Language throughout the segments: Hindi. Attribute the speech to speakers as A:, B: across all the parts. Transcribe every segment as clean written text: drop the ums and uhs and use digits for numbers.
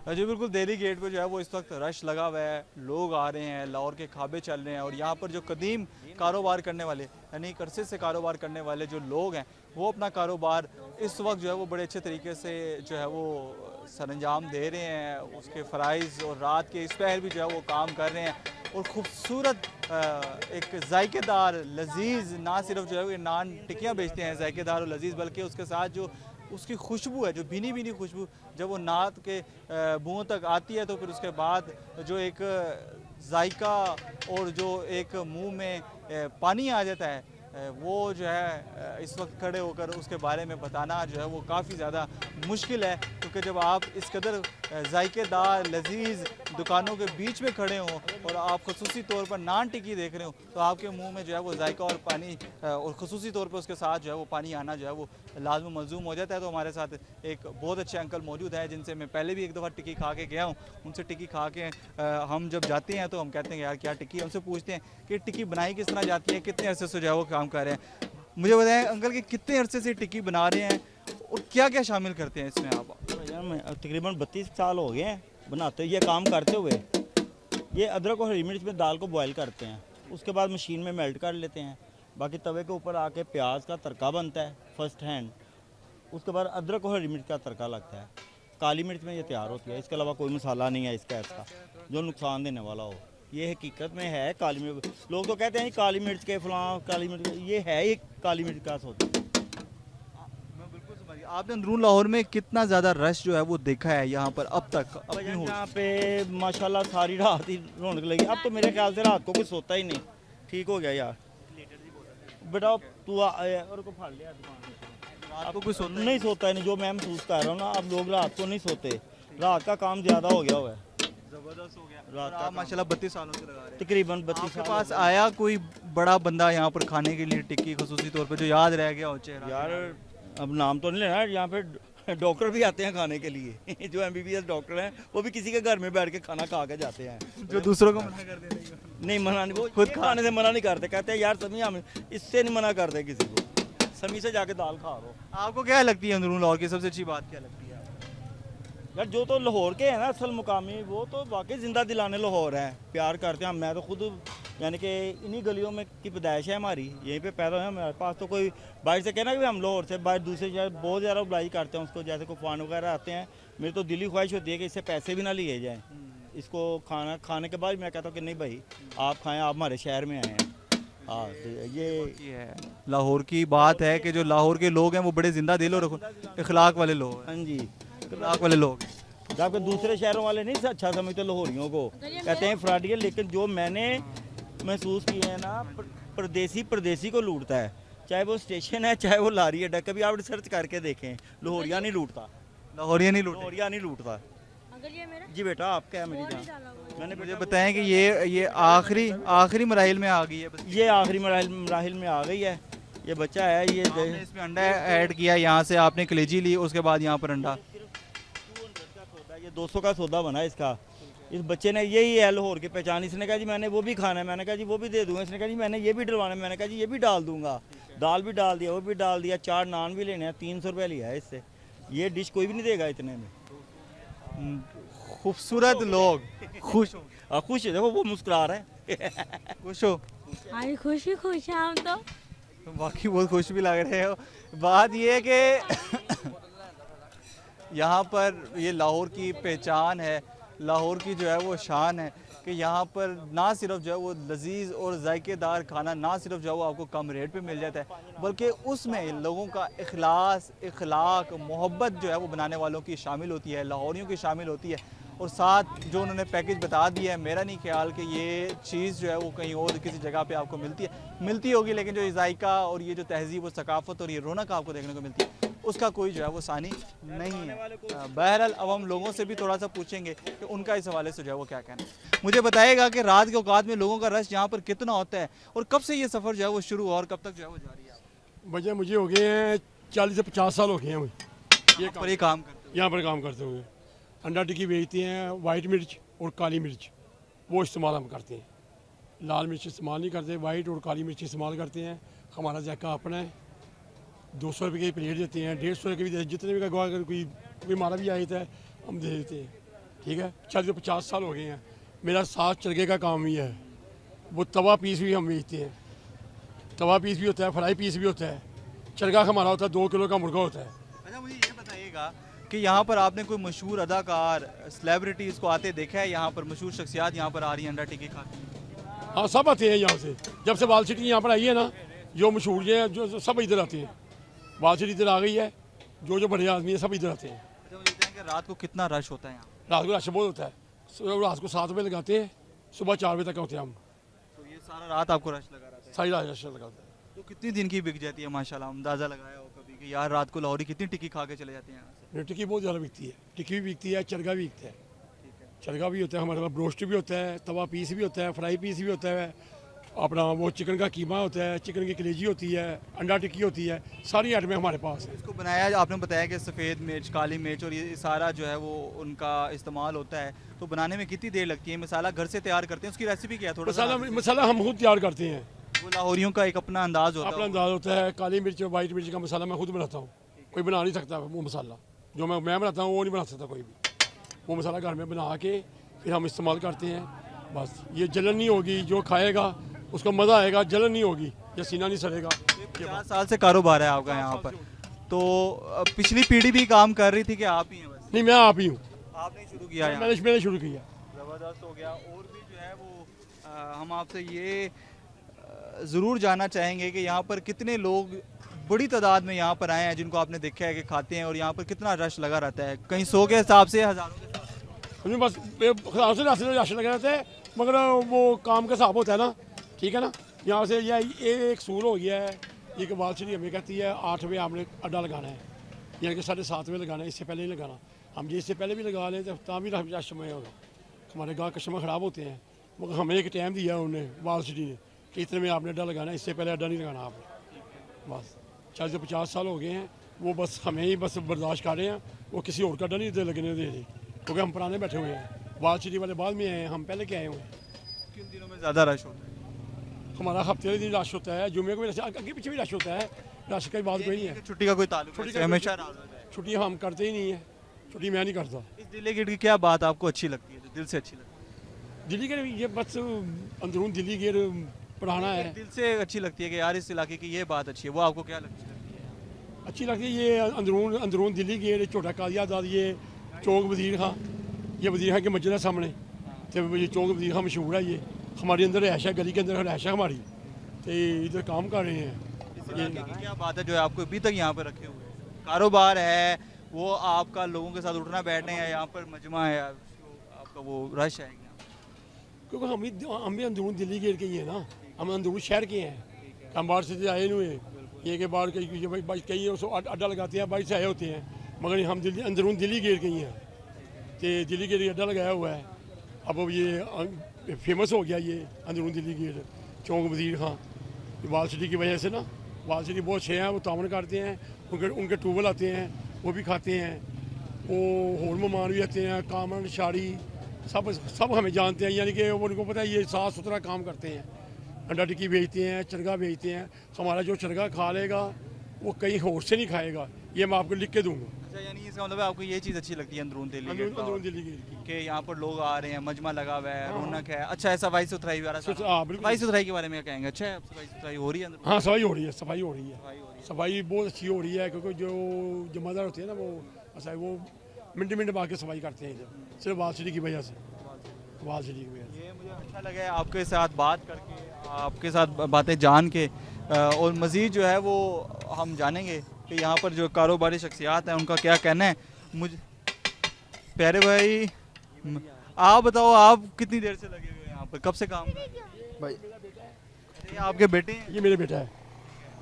A: जी बिल्कुल, दिल्ली गेट पे जो है वो इस वक्त रश लगा हुआ है, लोग आ रहे हैं, लाहौर के खाबे चल रहे हैं और यहाँ पर जो कदीम कारोबार करने वाले यानी एक अरसे से कारोबार करने वाले जो लोग हैं वो अपना कारोबार इस वक्त जो है वो बड़े अच्छे तरीके से जो है वो सरंजाम दे रहे हैं, उसके फ़राइज़ और रात के इस पहर भी जो है वो काम कर रहे हैं और ख़ूबसूरत एक जायकेदार लजीज ना सिर्फ जो है वो नान टिक्कियाँ बेचते हैं जायकेदार और लजीज, बल्कि उसके साथ जो उसकी खुशबू है, जो भीनी भीनी खुशबू जब वो नाक के मुंह तक आती है तो फिर उसके बाद जो एक जायका और जो एक मुंह में पानी आ जाता है, वो जो है इस वक्त खड़े होकर उसके बारे में बताना जो है वो काफ़ी ज़्यादा मुश्किल है, क्योंकि जब आप इस कदर जायकेदार लजीज दुकानों के बीच में खड़े हों और आप खसूसी तौर पर नान टिक्की देख रहे हो तो आपके मुंह में जो है वो जायका और पानी और खसूसी तौर पर उसके साथ जो है वो पानी आना जो है वो लाजम मलजूम हो जाता है। तो हमारे साथ एक बहुत अच्छे अंकल मौजूद हैं जिनसे मैं पहले भी एक दफ़ा टिक्की खा के गया हूँ, उनसे टिक्की खा के हम जब जाते हैं तो हम कहते हैं यार क्या टिक्की, हमसे पूछते हैं कि टिक्की बनाई किस तरह जाती है, कितने अरसे से जो है वो काम कर रहे हैं। मुझे बताएं अंकल कि कितने अरसे से टिक्की बना रहे हैं और क्या क्या शामिल करते हैं इसमें आप?
B: भैया मैं तकरीबन 32 साल हो गए हैं बनाते ये काम करते हुए। ये अदरक और हरी मिर्च में दाल को बॉयल करते हैं, उसके बाद मशीन में मेल्ट कर लेते हैं, बाकी तवे के ऊपर आके प्याज का तड़का बनता है फर्स्ट हैंड, उसके बाद अदरक और हरी मिर्च का तड़का लगता है, काली मिर्च में ये तैयार होती है। इसके अलावा कोई मसाला नहीं है इसका ऐसा जो नुकसान देने वाला हो। ये हकीकत में है काली मिर्च। लोग तो कहते हैं काली मिर्च के फलां काली मिर्च ये है एक काली मिर्च का होता है।
A: मैं बिल्कुल समझ गया। आपने अंदरून लाहौर में कितना ज़्यादा रश जो है वो देखा है यहाँ पर अब तक अपनी होश?
B: यहाँ पे माशाल्लाह सारी रात ही रौनक लगी। अब तो मेरे ख्याल से रात को कुछ सोता ही नहीं। ठीक हो गया यार बेटा तू और को फाड़ लिया दुकान।
A: रात को कुछ सोता
B: नहीं सोता ही नहीं, जो मैं महसूस कर रहा हूँ ना, अब लोग रात को नहीं सोते, रात का काम ज़्यादा हो गया हुआ है।
A: ज़बरदस्त हो गया।
B: रात
A: आप माशाल्लाह 32 सालों से लगा रहे हैं।
B: तकरीबन 32
A: आपके
B: साल
A: पास आया कोई बड़ा बंदा यहाँ पर खाने के लिए टिक्की खसूसी तौर पर जो याद रह गया हो चेहरा?
B: यार अब नाम तो नहीं लेना, यहाँ पे डॉक्टर भी आते हैं खाने के लिए जो MBBS डॉक्टर हैं वो भी किसी के घर में बैठ के खाना खा के जाते हैं।
A: जो दूसरों को मना कर दे रही हो?
B: नहीं मना नहीं, वो
A: खुद
B: खुद खाने से मना नहीं करते, कहते हैं यार समी हम इससे नहीं मना करते किसी को, समी से जाके दाल खा लो।
A: आपको क्या लगती है अंदरून लाहौर की सबसे अच्छी बात क्या लगती है?
B: यार जो तो लाहौर के हैं ना असल मुकामी, वो तो वाकई ज़िंदा दिलाने लाहौर हैं, प्यार करते हैं। मैं तो खुद यानी कि इन्हीं गलियों में की पैदाइश है हमारी, यहीं पे पैदा हुए। हमारे पास तो कोई बाहर से कहना कि हम लाहौर से बाहर दूसरे शहर बहुत ज़्यादा अप्लाई करते हैं उसको, जैसे कोफान वगैरह आते हैं। मेरी तो दिली ख्वाहिश होती है कि इससे पैसे भी ना लिए जाएँ, इसको खाने के बाद मैं कहता हूँ कि नहीं भाई आप खाएँ, आप हमारे शहर में आए हैं। हाँ तो ये
A: है लाहौर की बात है कि जो लाहौर के लोग हैं वो बड़े जिंदा दिल और इखलाक वाले लोग हैं।
B: हाँ जी,
A: इखलाक वाले लोग हैं।
B: जबकि दूसरे शहरों वाले नहीं अच्छा समझते लाहौरियों को, कहते हैं फ्रॉडियर। लेकिन जो मैंने महसूस किए हैं ना, परदेसी को लूटता है, चाहे वो स्टेशन है चाहे वो लारी अड्डा। कभी आप रिसर्च करके देखें, लाहौरिया नहीं लूटता,
A: लाहौरिया नहीं लूटे।
B: लाहौरिया नहीं लूटता। जी बेटा आप क्या है मेरी जान, मैंने
A: मुझे बताएं कि ये आखिरी मराहिल में आ गई है बस।
B: ये आखिरी मराहिल में आ गई है। ये बच्चा है, ये
A: आपने इसमें अंडा ऐड किया, यहाँ से आपने कलेजी ली, उसके बाद यहाँ पर अंडा।
B: ये 200 का सौदा बना इसका। इस बच्चे ने यही है लाहौर की पहचान। इसने कहा जी मैंने वो भी खाना है, मैंने कहा जी वो भी दे दूंगा। इसने कहा जी मैंने ये भी डलवाना है, मैंने कहा जी ये भी डाल दूंगा। दाल भी डाल दिया, वो भी डाल दिया, 4 नान भी लेने हैं। 300 रुपये लिया है इससे। ये डिश कोई भी नहीं देगा इतने में।
A: खूबसूरत लोग खुश हो,
B: खुश है, देखो वो मुस्कुरा रहा है
A: खुश हो।
C: अरे खुश है हम तो
A: बाकी बहुत खुश भी लग रहे हो। बात ये है कि यहाँ पर ये लाहौर की पहचान है, लाहौर की जो है वो शान है कि यहाँ पर ना सिर्फ जो है वो लजीज और जायकेदार खाना ना सिर्फ जो है वो आपको कम रेट पे मिल जाता है, बल्कि उसमें लोगों का इखलास, इखलाक, मोहब्बत जो है वो बनाने वालों की शामिल होती है, लाहौरियों की शामिल होती है। और साथ जो उन्होंने पैकेज बता दिया है, मेरा नहीं ख्याल कि ये चीज़ जो है वो कहीं और किसी जगह पे आपको मिलती होगी, लेकिन जो जायका और ये जो तहजीब और सकाफ़त और ये रौनक आपको देखने को मिलती है उसका कोई जो है वो सानी नहीं है। बहरहाल अब हम लोगों से भी थोड़ा सा पूछेंगे कि उनका इस हवाले से जो है वो क्या कहना है। मुझे बताइएगा कि रात के औकात में लोगों का रश यहाँ पर कितना होता है और कब से ये सफ़र जो है वो शुरू हुआ और कब तक जो है वो जारी है?
D: भैया मुझे हो गए हैं 40 से 50 साल हो गए हैं
A: ये काम करते
D: यहाँ पर काम करते हुए। अंडा टिक्की बेचते हैं, वाइट मिर्च और काली मिर्च वो इस्तेमाल हम करते हैं। लाल मिर्च इस्तेमाल नहीं करते, वाइट और काली मिर्च इस्तेमाल करते हैं। हमारा जायका अपना है। 200 रुपये की प्लेट देते हैं, 150 रुपये की भी देते हैं, जितने भी का कोई हमारा भी आया था हम दे देते हैं। ठीक है। 40-50 साल हो गए हैं। मेरा 7 चरखे का काम भी है। वो तवा पीस भी हम बेचते हैं। तवा पीस भी होता है, फ्राई पीस भी होता है। चरखा हमारा होता है 2 किलो का मुर्गा होता है।
A: अच्छा, मुझे ये बताइएगा कि यहाँ पर आपने कोई मशहूर अदाकार सेलिब्रिटीज़ को आते देखा है? यहाँ पर मशहूर शख्सियात यहाँ पर आ रही हैं अंडा टिक्की खाते हैं?
D: हाँ, सब आते हैं यहाँ से। जब से वाल सिटी यहाँ पर आई है ना, जो मशहूर है जो सब इधर आते हैं। वाल सिटी इधर आ गई है, जो बड़े आदमी है सब इधर आते हैं।
A: अच्छा, मुझे बताएं कि रात को कितना रश होता है यहाँ?
D: रात को रश बहुत होता है। रात को 7 बजे लगाते हैं, सुबह 4 बजे तक होते हैं हम।
A: तो ये सारा रात आपको रश लगा रहता है?
D: सारी रात रश लगाते हैं।
A: तो कितनी दिन की बिक जाती है माशाल्लाह? अंदाज़ा लगाया हो कभी कि यार रात को लाहौरी कितनी टिक्की खा के चले जाते हैं यहाँ से?
D: टिक्की बहुत ज़्यादा बिकती है। टिक्की भी बिकती है, चरगा भी बिकता है। चरगा भी होता है हमारे पास, ब्रोस्ट भी होता है, तवा पीस भी होता है, फ्राई पीस भी होता है, अपना वो चिकन का कीमा होता है, चिकन की कलेजी होती है, अंडा टिक्की होती है। सारी आइटमें हमारे पास है।
A: इसको बनाया, आपने बताया कि सफ़ेद मिर्च, काली मिर्च और ये सारा जो है वो उनका इस्तेमाल होता है। तो बनाने में कितनी देर लगती है? मसाला घर से तैयार करते हैं, उसकी रेसिपी क्या है? थोड़ा सा
D: मसाला हम खुद तैयार करते हैं।
A: वो लाहौरियों का एक अपना अंदाज होता
D: अपना
A: है।
D: अंदाज होता है। काली मिर्च और वाइट मिर्च का मसाला मैं खुद बनाता हूँ। कोई बना नहीं सकता वो मसाला जो मैं बनाता हूँ, वो नहीं बना सकता कोई भी। वो मसाला घर में बना के फिर हम इस्तेमाल करते हैं। बस ये जलन नहीं होगी, जो खाएगा उसको मज़ा आएगा, जलन नहीं होगी, या सीना नहीं सड़ेगा।
A: 50 साल से कारोबार है आपका यहाँ पर। तो पिछली पीढ़ी भी काम कर रही थी कि आप ही हैं बस?
D: नहीं, मैं आप ही हूँ।
A: आपने शुरू किया है?
D: मैंने शुरू किया।
A: ज़बरदस्त हो गया। और भी जो है वो हम आपसे ये ज़रूर जानना चाहेंगे कि यहाँ पर कितने लोग बड़ी तादाद में यहाँ पर आए हैं जिनको आपने देखा है कि खाते हैं, और यहाँ पर कितना रश लगा रहता है? कहीं 100 के हिसाब से, हज़ारों के हिसाब से?
D: हमें बस राशन लगा रहता है, मगर वो काम का हिसाब होता है ना, ठीक है ना। यहाँ से ये एक सूल हो गया है। ये कबाल सिटी हमें कहती है 8 बजे आपने अड्डा लगाना है, यानी कि 7:30 बजे लगाना है, इससे पहले नहीं लगाना। हम जी इससे पहले भी लगा लें तो भी रश में होगा। हमारे गाँव कस्टमर ख़राब होते हैं, मगर हमें एक टाइम दिया उन्होंने वाल सिटी ने कि इतने में आपने अड्डा लगाना है, इससे पहले अड्डा नहीं लगाना आपने। बस 40-50 साल हो गए हैं, वो बस हमें ही बस बर्दाश्त कर रहे हैं। वो किसी और का अड्डा नहीं लगने दे रहे, क्योंकि हम पुराने बैठे हुए हैं। वाल सिटी वाले बाद में आए हैं, हम पहले के आए हुए हैं।
A: किन दिनों में ज़्यादा रश होता है?
D: हमारा हफ्ते वाले दिन रश होता है, जुम्मे को भी रश, आगे पीछे भी रश होता है। रश की बात कोई नहीं है।
A: छुट्टी का कोई ताल्लुक
D: छुट्टी
A: नहीं,
D: का
A: हमेशा
D: छुट्टी हम करते ही नहीं है। छुट्टी मैं नहीं करता।
A: इस दिल्ली गेट की क्या बात आपको अच्छी लगती है, जो दिल से अच्छी लगती है?
D: दिल्ली गेट ये बस अंदरून दिल्ली गेट पुराना है।
A: दिल से अच्छी लगती है कि यार इस इलाके की ये बात अच्छी है, वो आपको क्या लगती है?
D: अच्छी लगती है ये अंदरून दिल्ली गेट, छोटा कादियाबाद, ये चौक वजीर खां, ये वजीर खां की मस्जिद है सामने, तो ये चौक वजीर खां मशहूर है। ये हमारे अंदर रहायश है, गली के अंदर रहायश है हमारी, तो इधर काम कर रहे हैं।
A: इस इलाके की क्या बात है जो आपको अभी तक यहाँ पर रखे हुए हैं? कारोबार है वो आपका, लोगों के साथ उठना बैठना है, यहाँ पर मजमा है, आपका वो रश है यहाँ?
D: क्योंकि हम भी अंदरून दिल्ली गेट के ही हैं ना, हम अंदरून शहर के हैं। हम बाहर से आए हुए हैं, ये के बाहर कई अड्डा लगाते हैं, बाहर से आए होते हैं, मगर हम अंदरून दिल्ली गेट के ही हैं। तो दिल्ली गेट अड्डा लगाया हुआ है। अब ये फेमस हो गया ये अंदरून दिल्ली गेट, चौक वजीर खां। वाल सिटी की वजह से ना, वाल सिटी बहुत अच्छे हैं, वो तावन करते हैं, उनके ट्यूबवेल आते हैं, वो भी खाते हैं। वो होर मेहमान भी आते हैं, कामन शाड़ी सब हमें जानते हैं, यानी कि उनको पता है ये साफ़ सुथरा काम करते हैं। अंडा टिक्की बेचते हैं, चरगा बेचते हैं। हमारा जो चरगा खा लेगा वो कहीं और से नहीं खाएगा, ये मैं आपको लिख के दूंगा।
A: अच्छा, यानी इसका मतलब है आपको ये चीज़ अच्छी लगती है अंदरून दिल्ली गेट का?
D: अंदरून दिल्ली गेट की
A: कि यहाँ पर लोग आ रहे हैं, मजमा लगा हुआ है, रौनक है, अच्छा है, सफाई सुथराई वगैरह?
D: हाँ, बिल्कुल।
A: सफाई सुथराई के बारे में क्या कहेंगे? अच्छा है, सफाई सुथराई हो रही है अंदर?
D: हाँ, सफाई हो रही है, सफाई हो रही है,
A: सफाई हो रही है।
D: सफाई बहुत अच्छी हो रही है, क्योंकि जो जमादार होते हैं ना, वो अच्छा वो मिनट बाद के सफाई करते हैं इधर, सिर्फ वाल सिटी की वजह से। वाल सिटी की वजह से
A: ये मुझे अच्छा लगा आपके साथ बात करके, आपके साथ बातें जान के, और मज़ीद जो है वो हम जानेंगे कि यहाँ पर जो कारोबारी शख्सियात हैं उनका क्या कहना है। मुझे प्यारे भाई, आप बताओ, आप कितनी देर से लगे हुए हैं यहाँ पर, कब से काम कर रहे हैं?
E: भाई
A: ये आपके बेटे हैं?
D: ये मेरे बेटा है।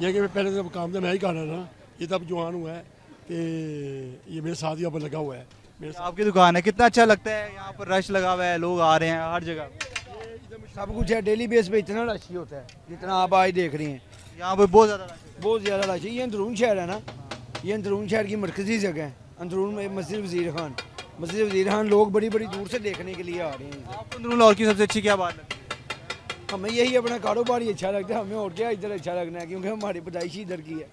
D: ये कि पहले जब काम था मैं ही कर रहा था, ये तब जवान हुआ है, तो ये मेरे साथ ही अब लगा हुआ है। मेरे साथ
A: आपकी दुकान है, कितना अच्छा लगता है यहाँ पर, रश लगा हुआ है, लोग आ रहे हैं हर जगह?
E: सब कुछ है, डेली बेस पे इतना रश ही होता है जितना आप आज देख रही हैं।
A: यहाँ पर बहुत ज़्यादा रश है।
E: बहुत ज़्यादा रश है। ये अंदरून शहर है ना, ये अंदरून शहर की मरकजी जगह है। अंदरून में मस्जिद वजीर खान लोग बड़ी बड़ी दूर से देखने के लिए आ रहे हैं।
A: आपको अंदरून लाहौर की सबसे अच्छी क्या बात लगती है?
E: हमें यही अपना कारोबार ही अच्छा लगता है, हमें और क्या इधर अच्छा लगना है, क्योंकि हमारी पैदाइश इधर की है।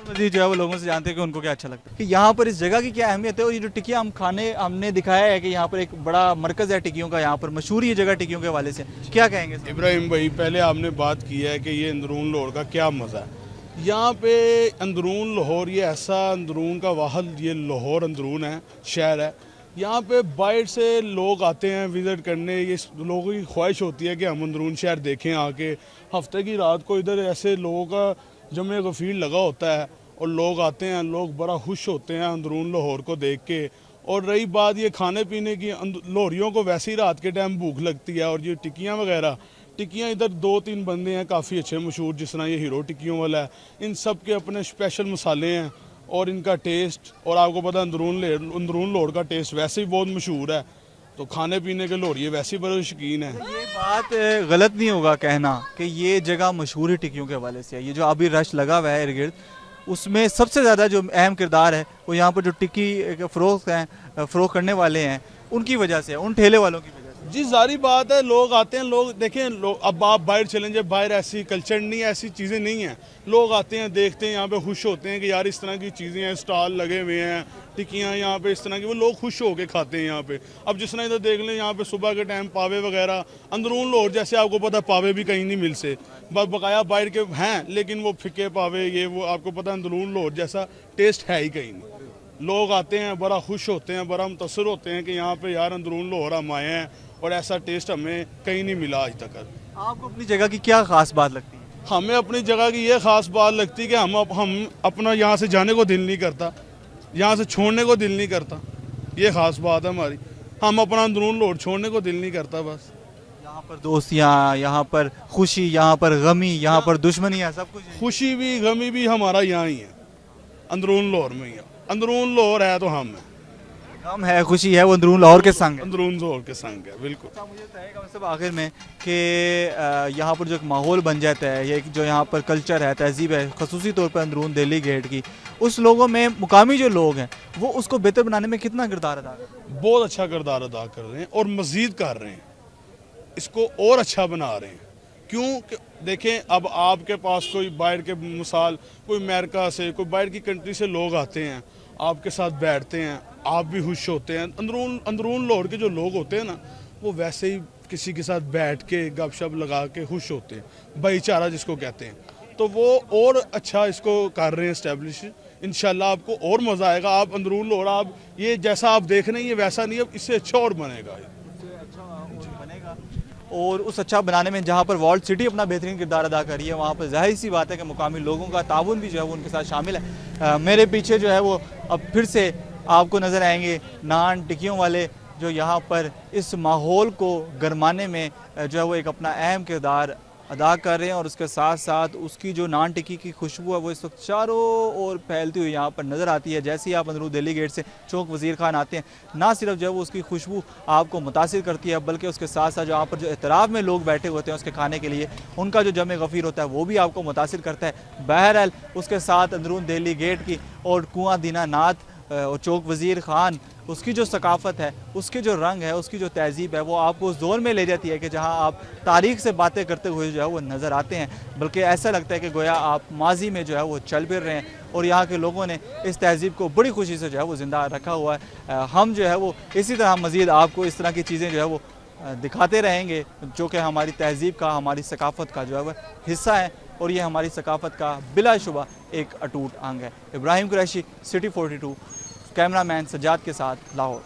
A: मजीद जो है वो लोगों से जानते हैं कि उनको क्या अच्छा लगता है, कि यहाँ पर इस जगह की क्या अहमियत है। और ये जो टिकिया हम खाने हमने दिखाया है कि यहाँ पर एक बड़ा मरकज़ है टिकियों का, यहाँ पर मशहूर ये जगह टिकियों के हवाले से क्या कहेंगे सर?
F: इब्राहिम भाई, पहले आपने बात की है कि ये अंदरून लाहौर का क्या मज़ा है। यहाँ पे अंदरून लाहौर, ये ऐसा अंदरून का वाहद ये लाहौर अंदरून है, शहर है। यहाँ पे बाहर से लोग आते हैं विज़िट करने। ये लोगों की ख्वाहिश होती है कि हम अंदरून शहर देखें आके। हफ्ते की रात को इधर ऐसे लोगों का जमे गफीर लगा होता है और लोग आते हैं, लोग बड़ा खुश होते हैं अंदरून लाहौर को देख के। और रही बात ये खाने पीने की, लाहौरियों को वैसे ही रात के टाइम भूख लगती है। और ये टिक्कियाँ वगैरह, टिक्कियाँ इधर 2-3 बंदे हैं काफ़ी अच्छे मशहूर, जिस तरह ये हीरो टिक्कियों वाला है। इन सब के अपने स्पेशल मसाले हैं और इनका टेस्ट, और आपको पता अंदरून लाहौर का टेस्ट वैसे ही बहुत मशहूर है। तो खाने पीने के लाहौरिये वैसे ही बड़े शौकीन हैं।
A: ये बात गलत नहीं होगा कहना कि ये जगह मशहूर ही टिक्कियों के हवाले से है। ये जो अभी रश लगा हुआ है इर्द गिर्द, उसमें सबसे ज़्यादा जो अहम किरदार है वो यहाँ पर जो टिक्की फ़रोख्त करने वाले हैं उनकी वजह से है, उन ठेले वालों की वजह से।
F: जी जारी बात है, लोग आते हैं, लोग देखें, लोग अब आप बाहर चलें, जब बाहर ऐसी कल्चर नहीं है, ऐसी चीज़ें नहीं हैं। लोग आते हैं, देखते हैं, यहाँ पे खुश होते हैं कि यार इस तरह की चीज़ें हैं, स्टॉल लगे हुए हैं, टिक्कियाँ यहाँ पे इस तरह की, वो लोग खुश होकर खाते हैं यहाँ पे। अब जिस तरह इधर देख लें, यहाँ पे सुबह के टाइम पावे वगैरह, अंदरून लाहौर जैसे आपको पता पावे भी कहीं नहीं मिल से, बकाया बाहर के हैं, लेकिन वो फिके पावे, ये वो आपको पता अंदरून लाहौर जैसा टेस्ट है ही कहीं नहीं। लोग आते हैं, बड़ा खुश होते हैं, बड़ा मुतासर होते हैं कि यहाँ पे यार अंदरून लाहौर हम आए हैं और ऐसा टेस्ट हमें कहीं नहीं मिला आज तक।
A: आपको अपनी जगह की क्या ख़ास बात लगती है?
F: हमें अपनी जगह की ये ख़ास बात लगती है कि हम अपना यहाँ से जाने को दिल नहीं करता, यहाँ से छोड़ने को दिल नहीं करता। ये ख़ास बात है हमारी, हम अपना अंदरून लाहौर छोड़ने को दिल नहीं करता। बस
A: यहाँ पर दोस्तियाँ, यहाँ पर खुशी, यहाँ पर गमी, यहाँ पर दुश्मनियाँ, सब कुछ है।
F: खुशी भी गमी भी हमारा यहाँ ही है, अंदरून लाहौर में ही है। अंदरून लाहौर है तो हम हैं,
A: गम है, खुशी है, वो अंदरून लाहौर के संग है।
F: अंदरून लाहौर के संग है, बिल्कुल।
A: अच्छा, मुझे बताइएगा सब आखिर में कि यहाँ पर जो एक माहौल बन जाता है, ये जो यहाँ पर कल्चर है, तहजीब है, खसूसी तौर पर अंदरून दिल्ली गेट की, उस लोगों में मुकामी जो लोग हैं वो उसको बेहतर बनाने में कितना किरदार अदा कर रहे हैं?
F: बहुत अच्छा किरदार अदा कर रहे हैं और मज़ीद कर रहे हैं, इसको और अच्छा बना रहे हैं। क्यों कि देखें, अब आपके पास कोई बाहर के मिसाल, कोई अमेरिका से, कोई बाहर की कंट्री से लोग आते हैं, आपके साथ बैठते हैं, आप भी खुश होते हैं। अंदरून लाहौर के जो लोग होते हैं ना, वो वैसे ही किसी के साथ बैठ के गपशप लगा के खुश होते हैं, भाईचारा जिसको कहते हैं। तो वो और अच्छा इसको कर रहे हैं इस्टेब्लिश। इंशाल्लाह आपको और मज़ा आएगा। आप अंदरून लाहौर, आप ये जैसा आप देख रहे हैं ये वैसा नहीं है, इससे अच्छा और बनेगा।
A: और उस अच्छा बनाने में जहाँ पर वॉल्ट सिटी अपना बेहतरीन किरदार अदा कर रही है, वहाँ पर जाहिर सी बात है कि मुकामी लोगों का ताउन भी जो है वो उनके साथ शामिल है। मेरे पीछे जो है वो अब फिर से आपको नज़र आएंगे नान टिक्कियों वाले, जो यहाँ पर इस माहौल को गरमाने में जो है वो एक अपना अहम किरदार अदा कर रहे हैं। और उसके साथ साथ उसकी जो नान टिक्की की खुशबू है वो इस वक्त चारों ओर फैलती हुई यहाँ पर नज़र आती है। जैसे ही आप अंदरून दिल्ली गेट से चौक वज़ीर खान आते हैं, ना सिर्फ जो है वो उसकी खुशबू आपको मुतासिर करती है, बल्कि उसके साथ साथ जो यहाँ पर जो एतराफ़ में लोग बैठे होते हैं उसके खाने के लिए, उनका जो जमे गफ़ीर होता है वो भी आपको मुतासिर करता है। बहरहाल उसके साथ अंदरून दिल्ली गेट की और कुआं दीनानाथ और चौक वज़ीर ख़ान, उसकी जो सकाफ़त है, उसके जो रंग है, उसकी जो तहजीब है, वो आपको उस दौर में ले जाती है कि जहां आप तारीख़ से बातें करते हुए जो है वो नज़र आते हैं। बल्कि ऐसा लगता है कि गोया आप माजी में जो है वो चल फिर रहे हैं और यहाँ के लोगों ने इस तहजीब को बड़ी खुशी से जो है वो ज़िंदा रखा हुआ है। हम जो है वो इसी तरह मज़ीद आपको इस तरह की चीज़ें जो है वो दिखाते रहेंगे, जो कि हमारी तहजीब का, हमारी सकाफ़त का जो है वह हिस्सा है और ये हमारी सकाफ़त का बिलाशुबा एक अटूट अंग है। इब्राहिम कुरैशी, सिटी 42, कैमरामैन सज्जाद के साथ, लाहौर।